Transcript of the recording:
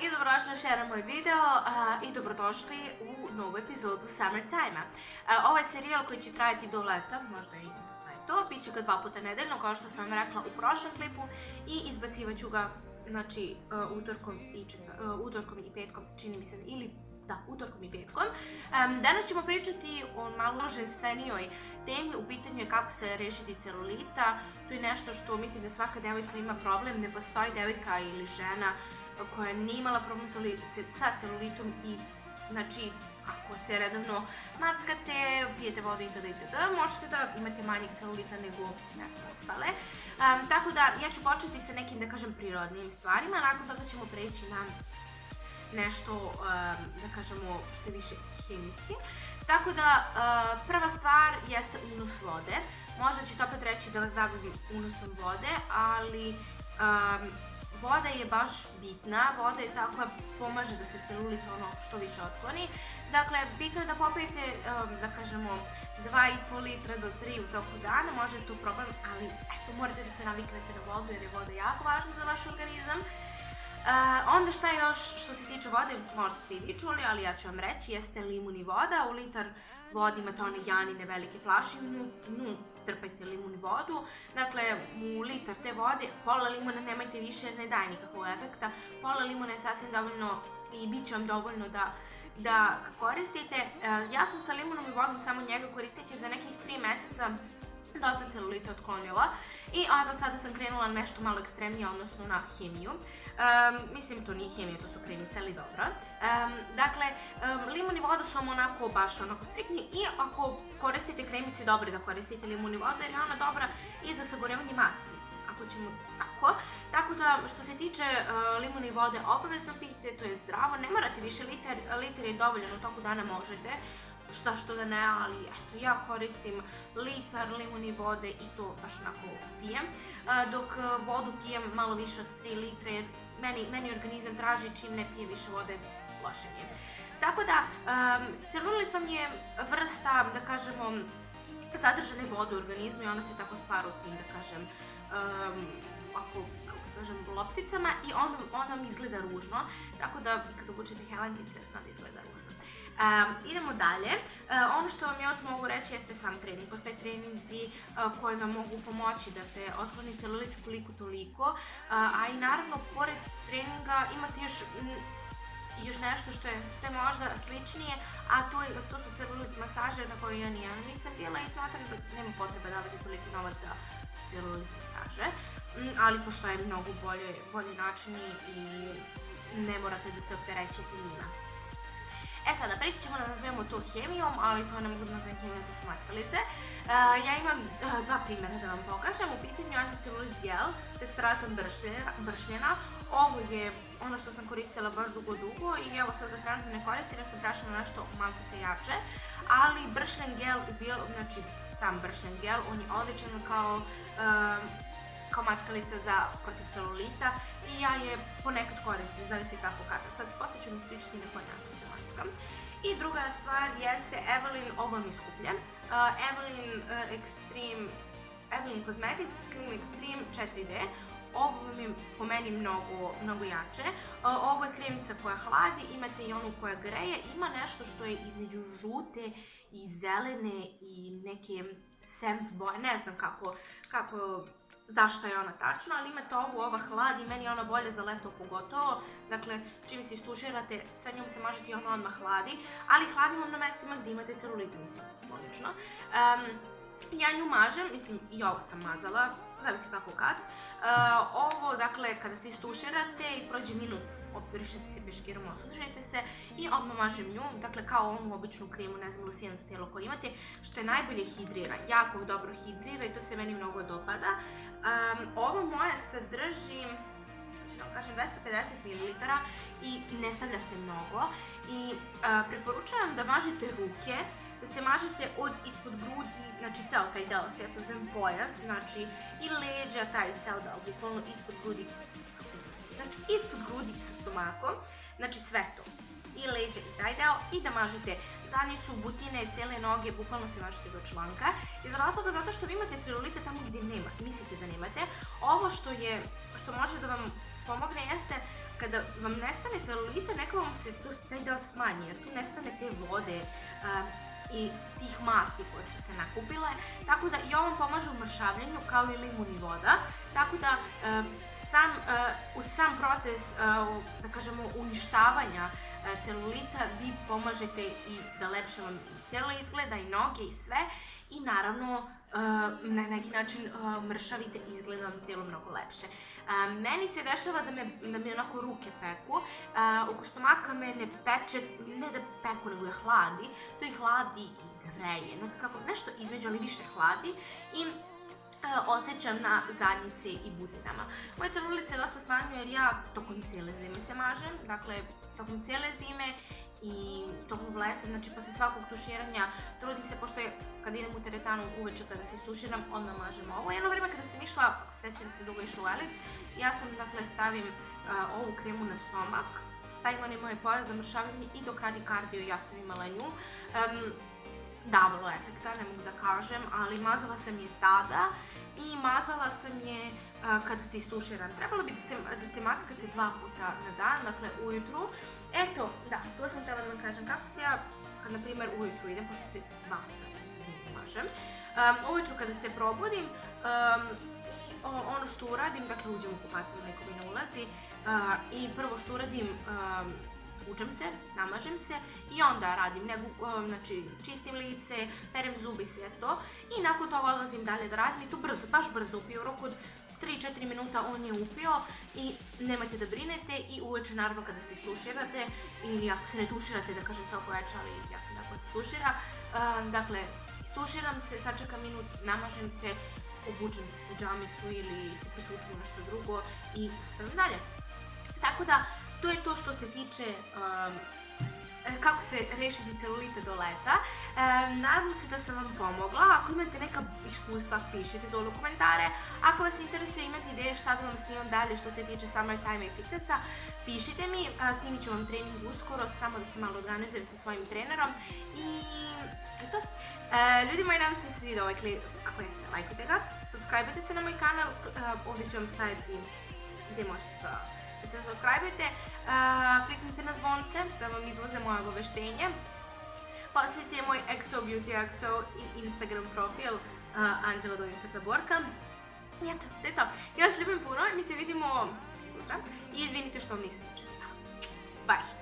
i dobrodošli još jedan moj video i dobrodošli u novu epizodu Summertime-a. Ovo je serijal koji će trajati do leta, možda i leto, bit će ga 2 puta nedeljno, kao što sam vam rekla u prošlom klipu, i izbacivat ću ga, znači, utorkom i petkom, čini mi se, ili da, utorkom i petkom. Danas ćemo pričati o malo ženstvenijoj temi, u pitanju je kako se rešiti celulita. To je nešto što mislim da svaka devojka ima problem, ne postoji devojka ili žena koja nije imala problem sa celulitom i, znači, ako se redovno mackate, pijete vodu itd. Možete da imate manjeg celulita nego ostale. Tako da, ja ću početi sa nekim, da kažem, prirodnim stvarima, nakon toga ćemo preći na nešto, da kažemo, što je više hemijski. Tako da, prva stvar jeste unos vode. Možda ćete opet reći da vas davim unosom vode, ali voda je baš bitna. Voda je ta koja pomaže da se celulit što više otkloni. Dakle, bitno je da popijete, da kažemo, 2,5 litra do 3 u toku dana, može je to problem, ali eto, morate da se naviknete na vodu jer je voda jako važna za vaš organizam. Onda šta još što se tiče vode, možda ste i vi čuli, ali ja ću vam reći, jeste limun i voda. U litar vode imate one janine velike flaše, u nju trpajte limun i vodu. Dakle, u litar te vode, pola limuna nemajte više jer ne daje nikakvog efekta. Pola limuna je sasvim dovoljno i bit će vam dovoljno da koristite. Ja sam sa limunom i vodom samo njega koristeći za nekih 3 meseca dosta celulita otklonila i evo sada sam krenula na nešto malo ekstremnije, odnosno na hemiju. Mislim, to nije hemija, to su kremice, ali dobro. Dakle, limun i voda su vam onako baš onako striktni i ako koristite kremice, dobro je da koristite limun i voda jer je ona dobra i za sagorevanje masti, ako ćemo tako. Tako da, što se tiče limuna i vode, obavezno pijte, to je zdravo, ne morate više, liter je dovoljan, u toku dana možete, što da ne, ali eto, ja koristim litar limuni vode i to baš onako pijem, dok vodu pijem malo više od 3 litre, jer meni organizam traži čim ne pije više vode, loše mi je. Tako da, celulit vam je vrsta, da kažemo, zadržane vode u organizmu i ona se tako stvara u tim, da kažem, lopticama i on vam izgleda ružno, tako da kad obučete helankice, zna da izgleda ružno. Idemo dalje. Ono što vam još mogu reći jeste sam trening. Postoje treninzi koji vam mogu pomoći da se otkloni celulit koliko toliko, a i naravno pored treninga imate još nešto što je možda sličnije, a to su celulit masaže na koje ja nisam bila i smatram da nema potrebe davati toliki novac za celulit masaže, ali postoje mnogo bolji načini i ne morate da se opterećete njima. Sada, preći ćemo da nazovemo to hemijom, ali to ne mogu da nazovem hemijom, to su mackalice. Ja imam 2 primjera da vam pokažem. U pitanju je anticelulit gel s ekstraktom bršljena. Ovo je ono što sam koristila baš dugo i evo sad da trenutno ne koristim jer sam prešla na nešto malkice jače, ali bršljen gel, znači sam bršljen gel, on je odličan kao mackalica za protiv celulita i ja je ponekad koristim, zavisi kako kada. Sad posle ću mi ispričati na koji način se mackam. I druga stvar jeste Evelyn, ovo mi skuplje, Evelyn Cosmetics Slim Extreme 4D. Ovo vam je po meni mnogo jače. Ovo je kremica koja hladi, imate i onu koja greje, ima nešto što je između žute i zelene i neke senf boje, ne znam zašto je ona tačno, ali imate ova hladi, meni je ona bolje za leto pogotovo, dakle, čim se istuširate, sa njom se možete i ona odmah hladi, ali hladim vam na mestima gdje imate celulit, mislim, odlično. Ja nju mažem, mislim, i ovo sam mazala, zavisi kako kad. Ovo, dakle, kada se istuširate i prođe minut, operišete se peškirom, osušajte se i odmah mažem nju, dakle kao onu običnu kremu, ne znam, Lucijan za tijelo koje imate, što je najbolje hidrira, jako dobro hidrira i to se meni mnogo dopada. Ovo moje sadrži, što ću vam kažem, 250 ml i ne stavlja se mnogo i preporučujem da mažete ruke, da se mažete od ispod grudi, znači ceo taj deo, ja to zovem pojas, znači i leđa, taj ceo deo, bukvalno ispod grudi, znači ispod grudi sa stomakom, znači sve to, i leđa i taj deo, i da mažete zadnjicu, butine, cijele noge, bukvalno se mažete do članka, iz razloga zato što vi imate celulite tamo gdje mislite da nemate. Ovo što može da vam pomogne jeste kada vam nestane celulita, neko vam se tu taj deo smanji, jer tu nestane te vode i tih masti koje su se nakupile, tako da i ovo pomaže u mršavljenju kao i limun i voda, tako da uz sam proces, da kažemo, uništavanja celulita vi pomažete i da lepše vam telo izgleda i noge i sve i naravno na neki način mršavite i izgleda vam telo mnogo lepše. Meni se dešava da mi onako ruke peku, oko stomaka me ne peče, ne da peku nego da hladi, to i hladi i greje, nešto između, ali više hladi i osjećam na zadnjici i butinama. Moje celulit se dosta smanjuje jer ja tokom cijele zime se mažem, dakle tokom cijele zime i tokom leta, znači posle svakog tuširanja trudim se, pošto je kada idem u teretanu uveče kada se istuširam, odmah mažem ovo. Jedno vreme kada sam išla, ako se sećam da sam dugo išla u elit, ja sam, dakle, stavim ovu kremu na stomak, stavim onaj moje pojas za mršavljanje i dok radi kardio ja sam imala nju. Davalo efekta, ne mogu da kažem, ali mazala sam je tada i mazala sam je kada se istuširam. Trebalo bi da se mackate 2 puta na dan, dakle ujutru. Eto, da, to sam htjela da vam kažem kako se ja, kad na primjer ujutru idem, pošto se 2 puta mažem, ujutru kada se probudim, ono što uradim, dakle uđem u kupatilo, neko mi ne ulazi, i prvo što uradim, skučem se, namažem se i onda radim, znači čistim lice, perem zubi, sve to i nakon toga odlazim dalje da radim i to brzo, baš brzo upio, u roku od 3-4 minuta on je upio i nemojte da brinete i uveče naravno kada se istuširate ili ako se ne tuširate, da kažem svako veče, ali ja sam tako da se tušira, dakle istuširam se, sačekam minut, namažem se, obučem pidžamicu ili se prisučem nešto drugo i stavim dalje. Tako da, to je to što se tiče kako se rešiti celulita do leta. Nadam se da sam vam pomogla. Ako imate neka iskustva, pišite dole u komentare. Ako vas interesuje, imate ideje šta da vam snimam dalje što se tiče summertime i fitnessa, pišite mi. Snimit ću vam trening uskoro, samo da se malo organizujem sa svojim trenerom. I eto. Ljudi moji, nadam se da se sviđa ovaj klip. Ako jeste, lajkujte ga, subscribe-ite se na moj kanal, ovdje ću vam staviti gdje možete da se subscribe-ite, kliknite na zvonce da vam izlaze moje obaveštenje, posjetite moj XO Beauty XO i Instagram profil Anđela Donjica Borka. I eto, to je to. Ja vas ljubim puno i mi se vidimo sutra i izvinite što vam nisam čestila. Bye!